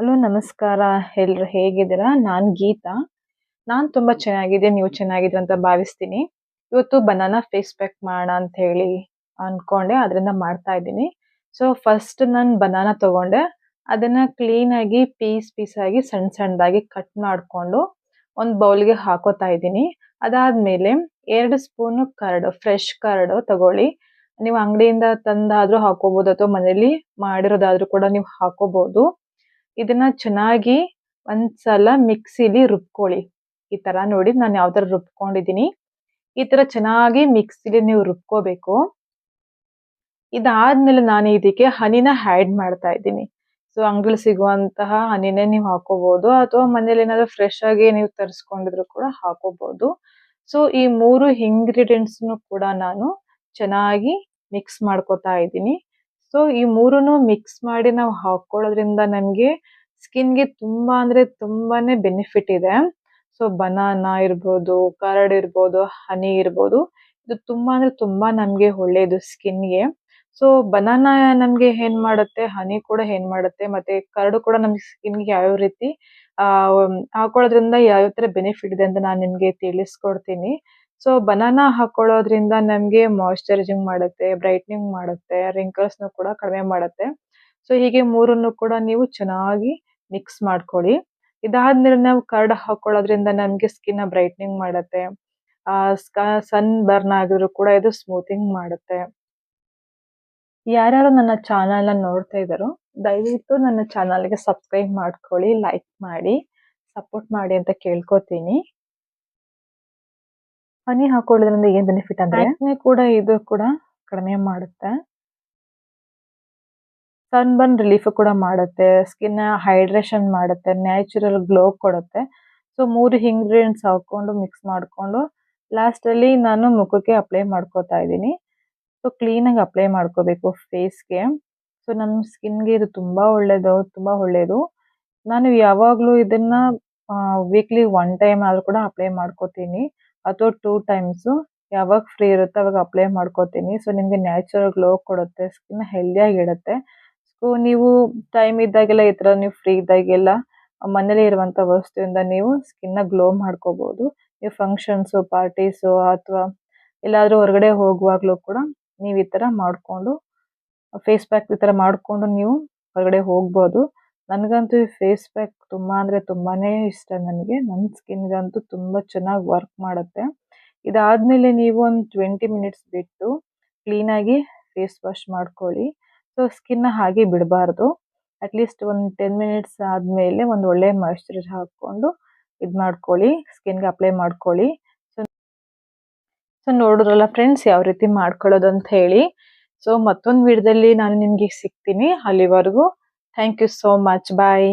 Hello ನಮಸ್ಕಾರ. ಎಲ್ರು ಹೇಗಿದ್ದೀರಾ? ನಾನ್ ಗೀತಾ. ನಾನ್ ತುಂಬಾ ಚೆನ್ನಾಗಿದ್ದೀನಿ. ನೀವು ಚೆನ್ನಾಗಿದ್ದೀರ ಅಂತ ಭಾವಿಸ್ತೀನಿ. ಇವತ್ತು ಬನಾನಾ ಫೇಸ್ ಪ್ಯಾಕ್ ಮಾಡೋಣ ಅಂತ ಹೇಳಿ ಅನ್ಕೊಂಡೆ. ಅದರಿಂದ ಮಾಡ್ತಾ ಇದ್ದೀನಿ. ಸೊ ಫಸ್ಟ್ ನಾನು ಬನಾನಾ ತಗೊಂಡೆ. ಅದನ್ನ ಕ್ಲೀನ್ ಆಗಿ ಪೀಸ್ ಆಗಿ ಸಣ್ಣದಾಗಿ ಕಟ್ ಮಾಡ್ಕೊಂಡು ಒಂದು ಬೌಲ್ಗೆ ಹಾಕೋತಾ ಇದ್ದೀನಿ. ಅದಾದ್ಮೇಲೆ 2 ಸ್ಪೂನು ಫ್ರೆಶ್ ಕರ್ಡ್ ತಗೊಳ್ಳಿ. ನೀವು ಅಂಗಡಿಯಿಂದ ತಂದಾದ್ರೂ ಹಾಕೋಬಹುದು ಅಥವಾ ಮನೇಲಿ ಮಾಡಿರೋದಾದ್ರೂ ಕೂಡ ನೀವು ಹಾಕೋಬಹುದು. ಇದನ್ನ ಚೆನ್ನಾಗಿ ಒಂದ್ಸಲ ಮಿಕ್ಸಿಲಿ ರುಬ್ಕೊಳ್ಳಿ. ಈ ತರ ನೋಡಿ ನಾನು ಯಾವ ತರ ರುಬ್ಕೊಂಡಿದ್ದೀನಿ. ಈ ತರ ಚೆನ್ನಾಗಿ ಮಿಕ್ಸಿಲಿ ನೀವು ರುಬ್ಕೋಬೇಕು. ಇದಾದ್ಮೇಲೆ ನಾನು ಇದಕ್ಕೆ ಹನಿನ ಆಡ್ ಮಾಡ್ತಾ ಇದ್ದೀನಿ. ಸೊ ಅಂಗಡಿಲಿ ಸಿಗುವಂತಹ ಹನಿನೇ ನೀವು ಹಾಕೋಬಹುದು ಅಥವಾ ಮನೇಲಿ ಏನಾದ್ರು ಫ್ರೆಶ್ ಆಗಿ ನೀವು ತರಿಸ್ಕೊಂಡಿದ್ರು ಕೂಡ ಹಾಕೋಬಹುದು. ಸೊ ಈ 3 ಇಂಗ್ರೀಡಿಯೆಂಟ್ಸ್ ಕೂಡ ನಾನು ಚೆನ್ನಾಗಿ ಮಿಕ್ಸ್ ಮಾಡ್ಕೊತಾ ಇದ್ದೀನಿ. ಸೊ ಈ 3ನು ಮಿಕ್ಸ್ ಮಾಡಿ ನಾವು ಹಾಕೊಳ್ಳೋದ್ರಿಂದ ನಮ್ಗೆ ಸ್ಕಿನ್ಗೆ ತುಂಬಾ ಅಂದ್ರೆ ತುಂಬಾನೇ ಬೆನಿಫಿಟ್ ಇದೆ. ಸೊ ಬನಾನಾ ಇರ್ಬೋದು, ಕರ್ಡ್ ಇರ್ಬೋದು, ಹನಿ ಇರ್ಬೋದು. ಇದು ತುಂಬಾ ಅಂದ್ರೆ ತುಂಬಾ ನಮ್ಗೆ ಒಳ್ಳೇದು ಸ್ಕಿನ್ಗೆ. ಸೊ ಬನಾನಾ ನಮ್ಗೆ ಏನ್ ಮಾಡುತ್ತೆ, ಹನಿ ಕೂಡ ಏನ್ ಮಾಡುತ್ತೆ, ಮತ್ತೆ ಕರ್ಡ್ ಕೂಡ ನಮ್ ಸ್ಕಿನ್ಗೆ ಯಾವ್ಯಾವ ರೀತಿ ಹಾಕೊಳ್ಳೋದ್ರಿಂದ ಯಾವ್ಯಾವ ತರ ಬೆನಿಫಿಟ್ ಇದೆ ಅಂತ ನಾನು ನಿಮ್ಗೆ ತಿಳಿಸ್ಕೊಡ್ತೀನಿ. ಸೊ ಬನಾನಾ ಹಾಕೊಳ್ಳೋದ್ರಿಂದ ನಮ್ಗೆ ಮಾಯಿಶ್ಚರೈಸಿಂಗ್ ಮಾಡುತ್ತೆ, ಬ್ರೈಟ್ನಿಂಗ್ ಮಾಡುತ್ತೆ, ರಿಂಕಲ್ಸ್ ನ ಕೂಡ ಕಡಿಮೆ ಮಾಡುತ್ತೆ. ಸೊ ಹೀಗೆ 3ನ್ನು ಕೂಡ ನೀವು ಚೆನ್ನಾಗಿ ಮಿಕ್ಸ್ ಮಾಡ್ಕೊಳ್ಳಿ. ಇದಾದ್ಮೇಲೆ ನಾವು ಕರ್ಡ್ ಹಾಕೊಳ್ಳೋದ್ರಿಂದ ನಮ್ಗೆ ಸ್ಕಿನ್ ಬ್ರೈಟ್ನಿಂಗ್ ಮಾಡುತ್ತೆ. ಸನ್ ಬರ್ನ್ ಆಗಿದ್ರು ಕೂಡ ಇದು ಸ್ಮೂತಿಂಗ್ ಮಾಡುತ್ತೆ. ಯಾರ್ಯಾರು ನನ್ನ ಚಾನಲ್ನ ನೋಡ್ತಾ ಇದ್ದಾರೋ ದಯವಿಟ್ಟು ನನ್ನ ಚಾನಲ್ಗೆ ಸಬ್ಸ್ಕ್ರೈಬ್ ಮಾಡ್ಕೊಳ್ಳಿ, ಲೈಕ್ ಮಾಡಿ, ಸಪೋರ್ಟ್ ಮಾಡಿ ಅಂತ ಕೇಳ್ಕೊತೀನಿ. ಹನಿ ಹಾಕೊಳ್ಳೋದ್ರಿಂದ ಏನ್ ಬೆನಿಫಿಟ್ ಅಂದ್ರೆ acne ಕೂಡ ಇದು ಕೂಡ ಕಡಿಮೆ ಮಾಡುತ್ತೆ. ಸನ್ ಬರ್ನ್ ರಿಲೀಫ್ ಕೂಡ ಮಾಡುತ್ತೆ, ಸ್ಕಿನ್ ಹೈಡ್ರೇಷನ್ ಮಾಡುತ್ತೆ, ನ್ಯಾಚುರಲ್ ಗ್ಲೋ ಕೊಡುತ್ತೆ. ಸೊ 3 ಇಂಗ್ರೀಡಿಯೆಂಟ್ಸ್ ಹಾಕೊಂಡು ಮಿಕ್ಸ್ ಮಾಡ್ಕೊಂಡು ಲಾಸ್ಟ್ ಅಲ್ಲಿ ನಾನು ಮುಖಕ್ಕೆ ಅಪ್ಲೈ ಮಾಡ್ಕೋತಾ ಇದ್ದೀನಿ. ಸೊ ಕ್ಲೀನ್ ಆಗಿ ಅಪ್ಲೈ ಮಾಡ್ಕೋಬೇಕು ಫೇಸ್ಗೆ. ಸೊ ನಮ್ಮ ಸ್ಕಿನ್ಗೆ ಇದು ತುಂಬಾ ಒಳ್ಳೇದು. ನಾನು ಯಾವಾಗ್ಲೂ ಇದನ್ನ ವೀಕ್ಲಿ 1 ಟೈಮ್ ಆದ್ರೂ ಕೂಡ ಅಪ್ಲೈ ಮಾಡ್ಕೋತೀನಿ ಅಥವಾ 2 ಟೈಮ್ಸ್. ಯಾವಾಗ ಫ್ರೀ ಇರುತ್ತೆ ಅವಾಗ ಅಪ್ಲೈ ಮಾಡ್ಕೋತೀನಿ. ಸೊ ನಿಮ್ಗೆ ನ್ಯಾಚುರಲ್ ಗ್ಲೋ ಕೊಡುತ್ತೆ, ಸ್ಕಿನ್ ಹೆಲ್ದಿಯಾಗಿ ಇಡುತ್ತೆ. ಸೊ ನೀವು ಟೈಮ್ ಇದ್ದಾಗೆಲ್ಲ ಈ ತರ ನೀವು ಫ್ರೀ ಇದ್ದಾಗೆಲ್ಲ ಮನೇಲಿ ಇರುವಂತ ವಸ್ತುವಿಂದ ನೀವು ಸ್ಕಿನ್ ನ ಗ್ಲೋ ಮಾಡ್ಕೋಬಹುದು. ನೀವು ಫಂಕ್ಷನ್ಸ್, ಪಾರ್ಟೀಸ್ ಅಥವಾ ಎಲ್ಲಾದ್ರೂ ಹೊರಗಡೆ ಹೋಗುವಾಗ್ಲೂ ಕೂಡ ನೀವು ಈ ತರ ಮಾಡ್ಕೊಂಡು ಫೇಸ್ ಪ್ಯಾಕ್ ಈ ತರ ಮಾಡ್ಕೊಂಡು ನೀವು ಹೊರಗಡೆ ಹೋಗ್ಬೋದು. ನನಗಂತೂ ಈ ಫೇಸ್ ಪ್ಯಾಕ್ ತುಂಬಾ ಅಂದ್ರೆ ತುಂಬಾನೇ ಇಷ್ಟ ನನಗೆ. ನನ್ನ ಸ್ಕಿನ್ಗಂತೂ ತುಂಬಾ ಚೆನ್ನಾಗಿ ವರ್ಕ್ ಮಾಡುತ್ತೆ. ಇದಾದ್ಮೇಲೆ ನೀವು ಒಂದು 20 ಮಿನಿಟ್ಸ್ ಬಿಟ್ಟು ಕ್ಲೀನ್ ಆಗಿ ಫೇಸ್ ವಾಶ್ ಮಾಡ್ಕೊಳ್ಳಿ. ಸೊ ಸ್ಕಿನ್ ಹಾಗೆ ಬಿಡಬಾರ್ದು. ಅಟ್ಲೀಸ್ಟ್ ಒಂದು 10 ಮಿನಿಟ್ಸ್ ಆದ್ಮೇಲೆ ಒಂದು ಒಳ್ಳೆ ಮಾಯಿಶ್ಚರೈಸರ್ ಹಾಕೊಂಡು ಇದ್ ಮಾಡ್ಕೊಳ್ಳಿ, ಸ್ಕಿನ್ಗೆ ಅಪ್ಲೈ ಮಾಡ್ಕೊಳ್ಳಿ. ಸೊ ನೋಡಿದ್ರಲ್ಲ ಫ್ರೆಂಡ್ಸ್ ಯಾವ ರೀತಿ ಮಾಡ್ಕೊಳ್ಳೋದು ಅಂತ ಹೇಳಿ. ಸೊ ಮತ್ತೊಂದು ವಿಡಿಯೋದಲ್ಲಿ ನಾನು ನಿಮ್ಗೆ ಸಿಗ್ತೀನಿ. ಅಲ್ಲಿವರೆಗೂ thank you so much. Bye.